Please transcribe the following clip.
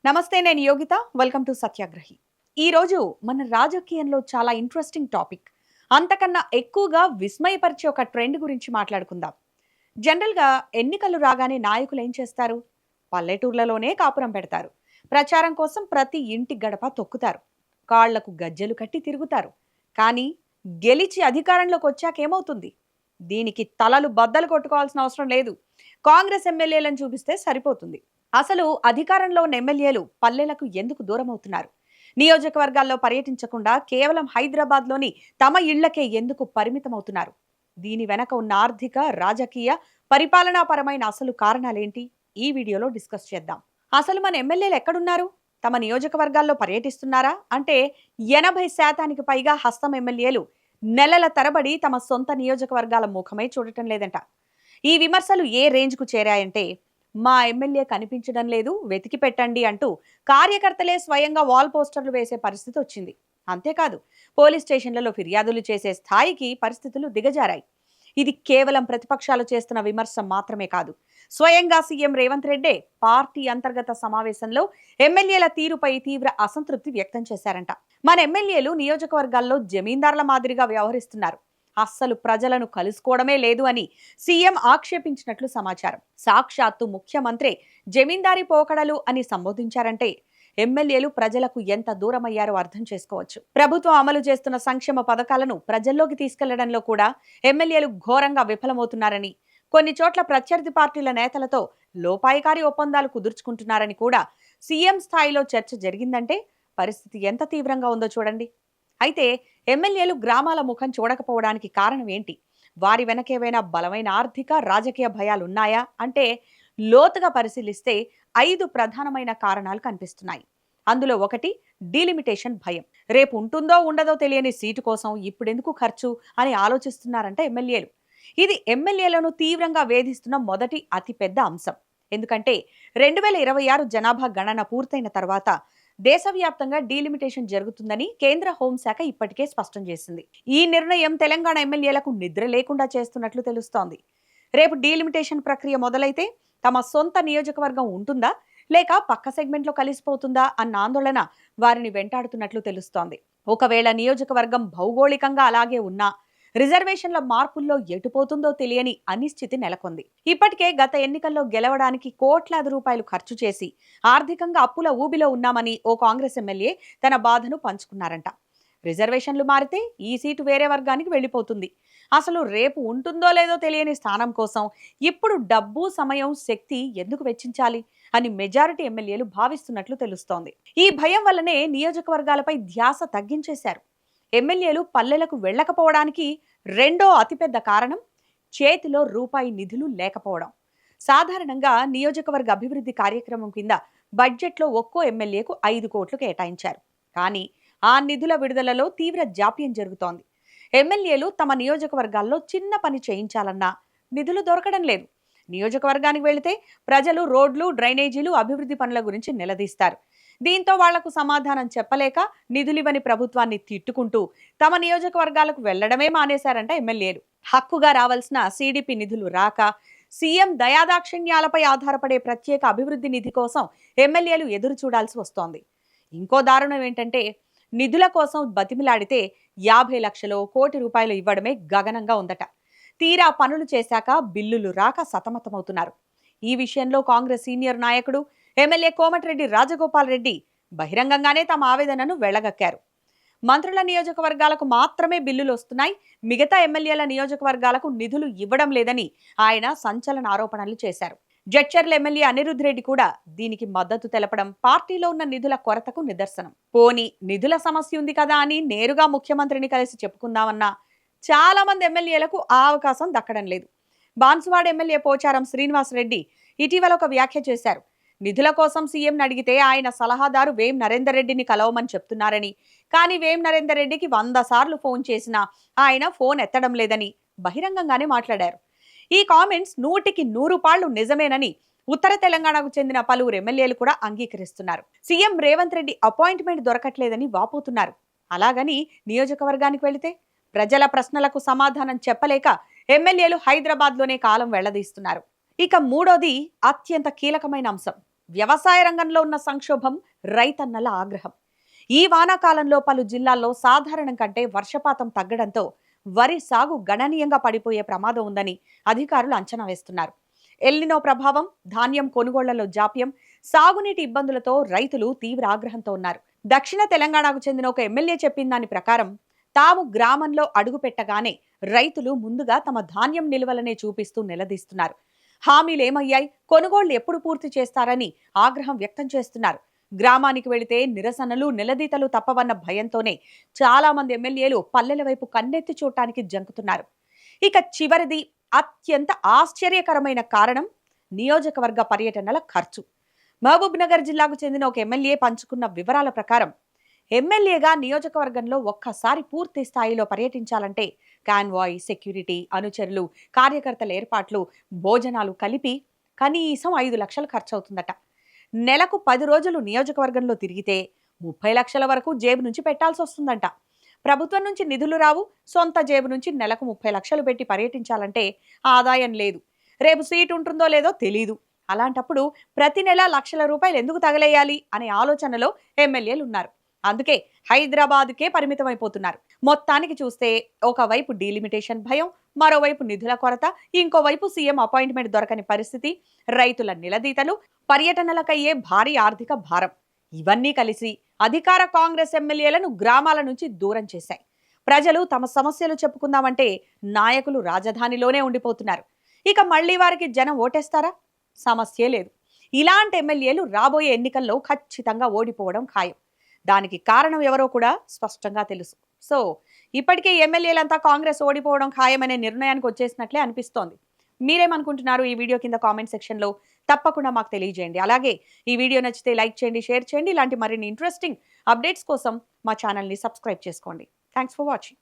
నమస్తే, నేను Yogita. Welcome to సత్యాగ్రహి. ఈరోజు మన రాజకీయంలో చాలా ఇంట్రెస్టింగ్ టాపిక్, అంతకన్నా ఎక్కువగా విస్మయపరిచే ఒక ట్రెండ్ గురించి మాట్లాడుకుందాం. జనరల్గా ఎన్నికలు రాగానే నాయకులు ఏం చేస్తారు? పల్లెటూర్లలోనే కాపురం పెడతారు. ప్రచారం కోసం ప్రతి ఇంటి గడప తొక్కుతారు. కాళ్లకు గజ్జెలు కట్టి తిరుగుతారు. కానీ గెలిచి అధికారంలోకి వచ్చాక ఏమవుతుంది? దీనికి తలలు బద్దలు కొట్టుకోవాల్సిన అవసరం లేదు. కాంగ్రెస్ ఎమ్మెల్యేలను చూపిస్తే సరిపోతుంది. అసలు అధికారంలో ఉన్న ఎమ్మెల్యేలు పల్లెలకు ఎందుకు దూరం అవుతున్నారు? నియోజకవర్గాల్లో పర్యటించకుండా కేవలం హైదరాబాద్లోని తమ ఇళ్లకే ఎందుకు పరిమితమవుతున్నారు? దీని వెనక ఉన్న ఆర్థిక, రాజకీయ, పరిపాలనాపరమైన అసలు కారణాలేంటి? ఈ వీడియోలో డిస్కస్ చేద్దాం. అసలు మన ఎమ్మెల్యేలు ఎక్కడున్నారు? తమ నియోజకవర్గాల్లో పర్యటిస్తున్నారా అంటే 80% పైగా హస్తం ఎమ్మెల్యేలు నెలల తరబడి తమ సొంత నియోజకవర్గాల ముఖమై చూడటం లేదంట. ఈ విమర్శలు ఏ రేంజ్కు చేరాయంటే, మా ఎమ్మెల్యే కనిపించడం లేదు, వెతికి పెట్టండి అంటూ కార్యకర్తలే స్వయంగా వాల్ పోస్టర్లు వేసే పరిస్థితి వచ్చింది. అంతేకాదు, పోలీస్ స్టేషన్లలో ఫిర్యాదులు చేసే స్థాయికి పరిస్థితులు దిగజారాయి. ఇది కేవలం ప్రతిపక్షాలు చేస్తున్న విమర్శ మాత్రమే కాదు, స్వయంగా సీఎం రేవంత్ రెడ్డే పార్టీ అంతర్గత సమావేశంలో ఎమ్మెల్యేల తీరుపై తీవ్ర అసంతృప్తి వ్యక్తం చేశారంట. మన ఎమ్మెల్యేలు నియోజకవర్గాల్లో జమీందార్ల మాదిరిగా వ్యవహరిస్తున్నారు, అస్సలు ప్రజలను కలుసుకోవడమే లేదు అని సీఎం ఆక్షేపించినట్లు సమాచారం. సాక్షాత్తు ముఖ్యమంత్రి జమీందారీ పోకడలు అని సంబోధించారంటే ఎమ్మెల్యేలు ప్రజలకు ఎంత దూరమయ్యారో అర్థం చేసుకోవచ్చు. ప్రభుత్వం అమలు చేస్తున్న సంక్షేమ పథకాలను ప్రజల్లోకి తీసుకెళ్లడంలో కూడా ఎమ్మెల్యేలు ఘోరంగా విఫలమవుతున్నారని, కొన్ని చోట్ల ప్రత్యర్థి పార్టీల నేతలతో లోపాయికారి ఒప్పందాలు కుదుర్చుకుంటున్నారని కూడా సీఎం స్థాయిలో చర్చ జరిగిందంటే పరిస్థితి ఎంత తీవ్రంగా ఉందో చూడండి. అయితే ఎమ్మెల్యేలు గ్రామాల ముఖం చూడకపోవడానికి కారణం ఏంటి? వారి వెనకేవైనా బలమైన ఆర్థిక, రాజకీయ భయాలున్నాయా అంటే లోతుగా పరిశీలిస్తే 5 ప్రధానమైన కారణాలు కనిపిస్తున్నాయి. అందులో ఒకటి డీలిమిటేషన్ భయం. రేపు ఉంటుందో ఉండదో తెలియని సీటు కోసం ఇప్పుడెందుకు ఖర్చు అని ఆలోచిస్తున్నారంట ఎమ్మెల్యేలు. ఇది ఎమ్మెల్యేలను తీవ్రంగా వేధిస్తున్న మొదటి అతిపెద్ద అంశం. ఎందుకంటే 2026 జనాభా గణన పూర్తయిన తర్వాత దేశవ్యాప్తంగా డీలిమిటేషన్ జరుగుతుందని కేంద్ర హోంశాఖ ఇప్పటికే స్పష్టం చేసింది. ఈ నిర్ణయం తెలంగాణ ఎమ్మెల్యేలకు నిద్ర లేకుండా చేస్తున్నట్లు తెలుస్తోంది. రేపు డీలిమిటేషన్ ప్రక్రియ మొదలైతే తమ సొంత నియోజకవర్గం ఉంటుందా లేక పక్క సెగ్మెంట్లో కలిసిపోతుందా అన్న ఆందోళన వారిని వెంటాడుతున్నట్లు తెలుస్తోంది. ఒకవేళ నియోజకవర్గం భౌగోళికంగా అలాగే ఉన్నా రిజర్వేషన్ల మార్పుల్లో ఎటుపోతుందో తెలియని అనిశ్చితి నెలకొంది. ఇప్పటికే గత ఎన్నికల్లో గెలవడానికి కోట్లాది రూపాయలు ఖర్చు చేసి ఆర్థికంగా అప్పుల ఊబిలో ఉన్నామని ఓ కాంగ్రెస్ ఎమ్మెల్యే తన బాధను పంచుకున్నారంట. రిజర్వేషన్లు మారితే ఈ సీటు వేరే వర్గానికి వెళ్లిపోతుంది. అసలు రేపు ఉంటుందో లేదో తెలియని స్థానం కోసం ఇప్పుడు డబ్బు, సమయం, శక్తి ఎందుకు వెచ్చించాలి అని మెజారిటీ ఎమ్మెల్యేలు భావిస్తున్నట్లు తెలుస్తోంది. ఈ భయం వల్లనే నియోజకవర్గాలపై ధ్యాస తగ్గించేశారు. ఎమ్మెల్యేలు పల్లెలకు వెళ్లకపోవడానికి రెండో అతిపెద్ద కారణం చేతిలో రూపాయి నిధులు లేకపోవడం. సాధారణంగా నియోజకవర్గ అభివృద్ధి కార్యక్రమం కింద బడ్జెట్లో ఒక్కో ఎమ్మెల్యేకు 5 కోట్లు కేటాయించారు. కానీ ఆ నిధుల విడుదలలో తీవ్ర జాప్యం జరుగుతోంది. ఎమ్మెల్యేలు తమ నియోజకవర్గాల్లో చిన్న పని చేయించాలన్నా నిధులు దొరకడం లేదు. నియోజకవర్గానికి వెళితే ప్రజలు రోడ్లు, డ్రైనేజీలు, అభివృద్ధి పనుల గురించి నిలదీస్తారు. దీంతో వాళ్లకు సమాధానం చెప్పలేక నిధులివ్వని ప్రభుత్వాన్ని తిట్టుకుంటూ తమ నియోజకవర్గాలకు వెళ్లడమే మానేశారంట ఎమ్మెల్యేలు. హక్కుగా రావాల్సిన సిడిపి నిధులు రాక సీఎం దయాదాక్షిణ్యాలపై ఆధారపడే ప్రత్యేక అభివృద్ధి నిధి కోసం ఎమ్మెల్యేలు ఎదురు చూడాల్సి వస్తోంది. ఇంకో దారుణం ఏంటంటే, నిధుల కోసం బతిమిలాడితే 50 లక్షలు, కోటి రూపాయలు ఇవ్వడమే గగనంగా ఉందట. తీరా పనులు చేశాక బిల్లులు రాక సతమతమవుతున్నారు. ఈ విషయంలో కాంగ్రెస్ సీనియర్ నాయకుడు ఎమ్మెల్యే కోమటిరెడ్డి రాజగోపాల్ రెడ్డి బహిరంగంగానే తమ ఆవేదనను వెళ్లగక్కారు. మంత్రుల నియోజకవర్గాలకు మాత్రమే బిల్లులు వస్తున్నాయి, మిగతా ఎమ్మెల్యేల నియోజకవర్గాలకు నిధులు ఇవ్వడం లేదని ఆయన సంచలన ఆరోపణలు చేశారు. జడ్చర్ల ఎమ్మెల్యే అనిరుద్ రెడ్డి కూడా దీనికి మద్దతు తెలపడం పార్టీలో ఉన్న నిధుల కొరతకు నిదర్శనం. పోనీ నిధుల సమస్య ఉంది కదా అని నేరుగా ముఖ్యమంత్రిని కలిసి చెప్పుకుందామన్నా చాలా మంది ఎమ్మెల్యేలకు ఆ అవకాశం దక్కడం లేదు. బాన్సువాడ ఎమ్మెల్యే పోచారం శ్రీనివాస్ రెడ్డి ఇటీవల ఒక వ్యాఖ్య చేశారు. నిధుల కోసం సీఎంని అడిగితే ఆయన సలహాదారు వేం నరేందర్ రెడ్డిని కలవమని చెప్తున్నారని, కానీ వేం నరేందర్ రెడ్డికి 100 సార్లు ఫోన్ చేసినా ఆయన ఫోన్ ఎత్తడం లేదని బహిరంగంగానే మాట్లాడారు. ఈ కామెంట్స్ 100కి 100 పాళ్లు నిజమేనని ఉత్తర తెలంగాణకు చెందిన పలువురు ఎమ్మెల్యేలు కూడా అంగీకరిస్తున్నారు. సీఎం రేవంత్ రెడ్డి అపాయింట్మెంట్ దొరకట్లేదని వాపోతున్నారు. అలాగని నియోజకవర్గానికి వెళితే ప్రజల ప్రశ్నలకు సమాధానం చెప్పలేక ఎమ్మెల్యేలు హైదరాబాద్లోనే కాలం వెళ్లదీస్తున్నారు. ఇక మూడోది అత్యంత కీలకమైన అంశం, వ్యవసాయ రంగంలో ఉన్న సంక్షోభం, రైతన్నల ఆగ్రహం. ఈ వానాకాలంలో పలు జిల్లాల్లో సాధారణం కంటే వర్షపాతం తగ్గడంతో వరి సాగు గణనీయంగా పడిపోయే ప్రమాదం ఉందని అధికారులు అంచనా వేస్తున్నారు. ఎల్నినో ప్రభావం, ధాన్యం కొనుగోళ్లలో జాప్యం, సాగునీటి ఇబ్బందులతో రైతులు తీవ్ర ఆగ్రహంతో ఉన్నారు. దక్షిణ తెలంగాణకు చెందిన ఒక ఎమ్మెల్యే చెప్పిన దాని ప్రకారం తాము గ్రామంలో అడుగు పెట్టగానే రైతులు ముందుగా తమ ధాన్యం నిల్వలనే చూపిస్తూ నిలదీస్తున్నారు. హామీలేమయ్యాయి, కొనుగోళ్లు ఎప్పుడు పూర్తి చేస్తారని ఆగ్రహం వ్యక్తం చేస్తున్నారు. గ్రామానికి వెళితే నిరసనలు, నిలదీతలు తప్పవన్న భయంతోనే చాలా మంది ఎమ్మెల్యేలు పల్లెల వైపు కన్నెత్తి చూడటానికి జంకుతున్నారు. ఇక చివరిది అత్యంత ఆశ్చర్యకరమైన కారణం నియోజకవర్గ పర్యటనల ఖర్చు. మహబూబ్ నగర్ జిల్లాకు చెందిన ఒక ఎమ్మెల్యే పంచుకున్న వివరాల ప్రకారం ఎమ్మెల్యేగా నియోజకవర్గంలో ఒక్కసారి పూర్తి స్థాయిలో పర్యటించాలంటే కాన్వాయ్, సెక్యూరిటీ, అనుచరులు, కార్యకర్తల ఏర్పాట్లు, భోజనాలు కలిపి కనీసం 5 లక్షలు ఖర్చు అవుతుందట. నెలకు 10 రోజులు నియోజకవర్గంలో తిరిగితే 30 లక్షల వరకు జేబు నుంచి పెట్టాల్సి వస్తుందంట. ప్రభుత్వం నుంచి నిధులు రావు, సొంత జేబు నుంచి నెలకు 30 లక్షలు పెట్టి పర్యటించాలంటే ఆదాయం లేదు. రేపు సీటు ఉంటుందో లేదో తెలీదు. అలాంటప్పుడు ప్రతి నెల లక్షల రూపాయలు ఎందుకు తగలేయాలి అనే ఆలోచనలో ఎమ్మెల్యేలు ఉన్నారు. అందుకే హైదరాబాద్కే పరిమితమైపోతున్నారు. మొత్తానికి చూస్తే ఒకవైపు డీలిమిటేషన్ భయం, మరోవైపు నిధుల కొరత, ఇంకోవైపు సీఎం అపాయింట్మెంట్ దొరకని పరిస్థితి, రైతుల నిలదీతలు, పర్యటనలకయ్యే భారీ ఆర్థిక భారం, ఇవన్నీ కలిసి అధికార కాంగ్రెస్ ఎమ్మెల్యేలను గ్రామాల నుంచి దూరం చేశాయి. ప్రజలు తమ సమస్యలు చెప్పుకుందామంటే నాయకులు రాజధానిలోనే ఉండిపోతున్నారు. ఇక మళ్లీ వారికి జనం ఓటేస్తారా? సమస్యే లేదు. ఇలాంటి ఎమ్మెల్యేలు రాబోయే ఎన్నికల్లో ఖచ్చితంగా ఓడిపోవడం ఖాయం. దానికి కారణం ఎవరో కూడా స్పష్టంగా తెలుసు. సో ఇప్పటికే ఎమ్మెల్యేలంతా కాంగ్రెస్ ఓడిపోవడం ఖాయమనే నిర్ణయానికి వచ్చేసినట్లే అనిపిస్తోంది. మీరేమనుకుంటున్నారు? ఈ వీడియో కింద కామెంట్ సెక్షన్లో తప్పకుండా మాకు తెలియజేయండి. అలాగే ఈ వీడియో నచ్చితే లైక్ చేయండి, షేర్ చేయండి. ఇలాంటి మరిన్ని ఇంట్రెస్టింగ్ అప్డేట్స్ కోసం మా ఛానల్ని సబ్స్క్రైబ్ చేసుకోండి. Thanks for watching.